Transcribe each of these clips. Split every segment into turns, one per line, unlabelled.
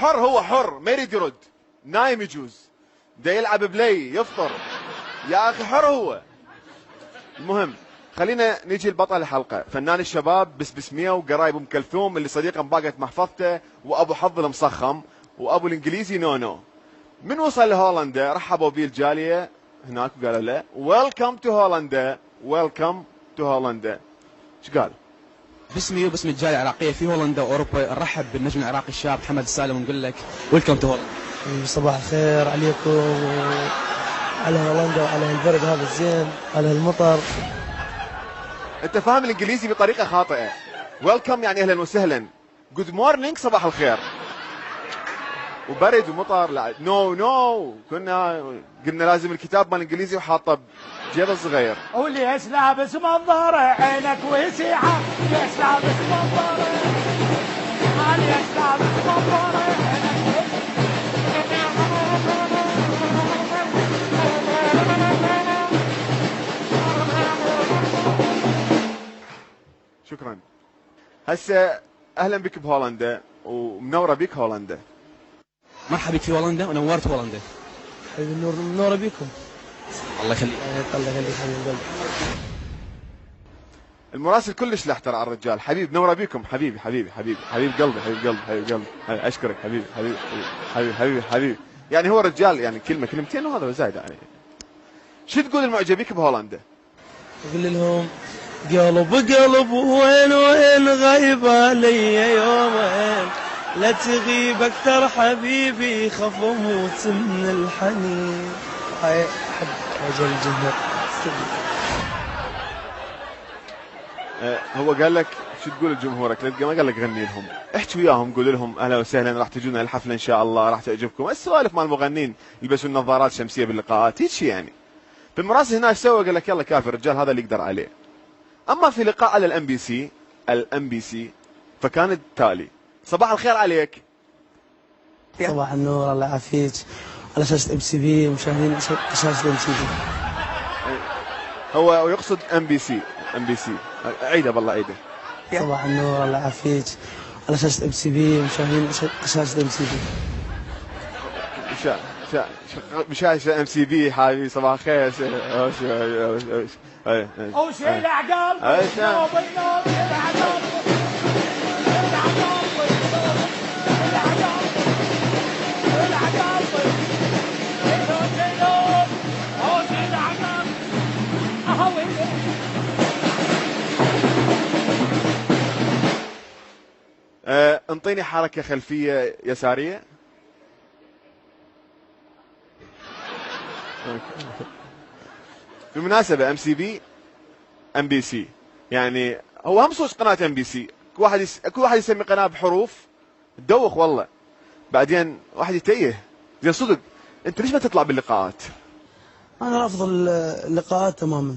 حر، هو حر ما يريد يرد، نايم يجوز، دا يلعب بلاي يفطر، يا اخي حر هو. المهم خلينا نيجي لبطل الحلقه، فنان الشباب بسبسميه وقرايب ام كلثوم اللي صديقه مباقت محفظته، وابو حظ المصخم، وابو الانجليزي نو. من وصل لهولندا رحبوا بيه الجاليه هناك وقالوا له ويلكم تو هولندا، ويلكم تو هولندا. ايش قال؟
باسمي وباسم الجاليه العراقيه في هولندا واوروبا نرحب بالنجم العراقي الشاب محمد السالم ونقول لك ويلكم تو هولندا.
صباح الخير عليكم على هولندا وعلى البرد هذا الزين على المطر.
انت فاهم الانجليزي بطريقه خاطئه. ويلكم يعني اهلا وسهلا، جود مورنينج صباح الخير، وبرد ومطر. لا نو قلنا لازم الكتاب مال الانجليزي وحاطه بجيبه صغير.
وليش لابس منظره عينك وسيعه، ليش لابس منظره، ليش لابس منظره عينك
شكرا. هسه اهلا بك بهولندا ومنوره بك هولندا.
مرحبا بك في هولندا ونورت هولندا.
حبيبي منوره بيكم.
الله يخليك.
الله يخليك حبيب قلبي.
المراسل كلش لحتر على الرجال. حبيب نوره بيكم، حبيبي حبيب قلبي اشكرك حبيبي. يعني هو رجال يعني كلمه كلمتين وهذا زايد عليه. شو تقول المعجبيك بهولندا؟
اقول لهم قلب وين غايب علي يومين، لا تغيب اكثر حبيبي خاف اموت من الحنين. هاي احب رجال الجمهور.
هو قال لك شو تقول لجمهورك؟ ما قال لك غني لهم، احكي وياهم قول لهم اهلا وسهلا راح تجونا الحفله ان شاء الله راح تعجبكم. السوالف مال المغنين يلبسوا النظارات الشمسيه باللقاءات هيك يعني. فالمراسل هنا ايش سوى؟ قال لك يلا كافي الرجال هذا اللي يقدر عليه. اما في لقاء على الام بي سي فكان التالي. صباح الخير عليك.
صباح النور الله يعافيك على شاشه ام سي بي ومشاهدين شاشه ام سي بي.
هو يقصد ام بي سي عيده بالله عيده.
صباح النور الله يعافيك على شاشه ام سي بي ومشاهدين شاشه ام سي بي.
مشاهد ام سي بي حبيبي صباح الخير.
او شيء العقال
انطيني حركه خلفيه يساريه. بالمناسبة ام بي سي يعني هو هم صوت قناة ام بي سي. كل واحد يسمي قناة بحروف تدوخ والله، بعدين واحد يتيه زي صدق. انت ليش ما تطلع باللقاءات؟
انا رافض اللقاءات تماما.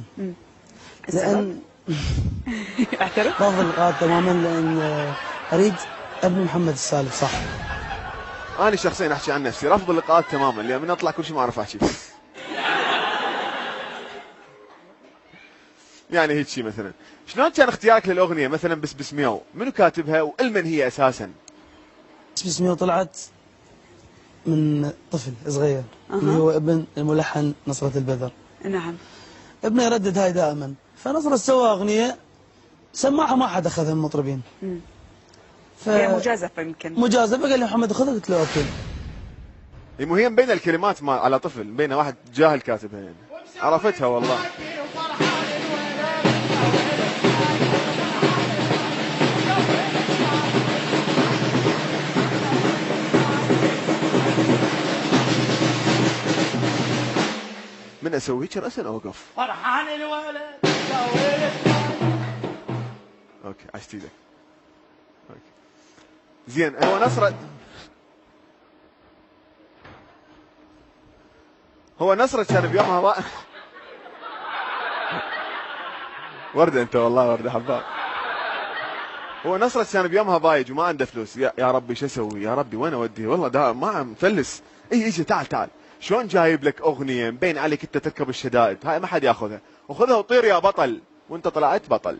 لان
اعترف؟
رافض اللقاءات تماما لان اريد ابني محمد السالم صح.
انا شخصيا احكي عن نفسي رافض اللقاءات تماما، لان من اطلع كل شيء ما اعرف احكي. يعني هيك شيء مثلا. شلون كان اختيارك للاغنيه مثلا بس مياو؟ منو كاتبها ولمن هي اساسا؟
بس مياو طلعت من طفل صغير اللي هو ابن الملحن نصرة البذر.
نعم.
ابنه يردد هاي دائما، فنصرة سوى اغنيه سمعها ما حد اخذها من المطربين.
هي مجازفه يمكن.
مجازفه قال لي محمد خذها، قلت له اوكي.
هي مبينه الكلمات ما على طفل، مبينه واحد جاهل كاتبها يعني. عرفتها والله. من اسوي هيك راسا اوقف.
فرحان الولد
اوكي عشت ايدك. زين هو نصرة كان بيومها وردة انت والله وردة حباب. هو نصرة كان بيومها ضايج وما عنده فلوس. يا ربي شو اسوي؟ يا ربي وين اوديه؟ والله دا ما عم مفلس. اجي تعال شلون جايب لك اغنيه مبين عليك انت تركب الشدائد، هاي ما حد ياخذها، وخذها وطير يا بطل، وانت طلعت بطل.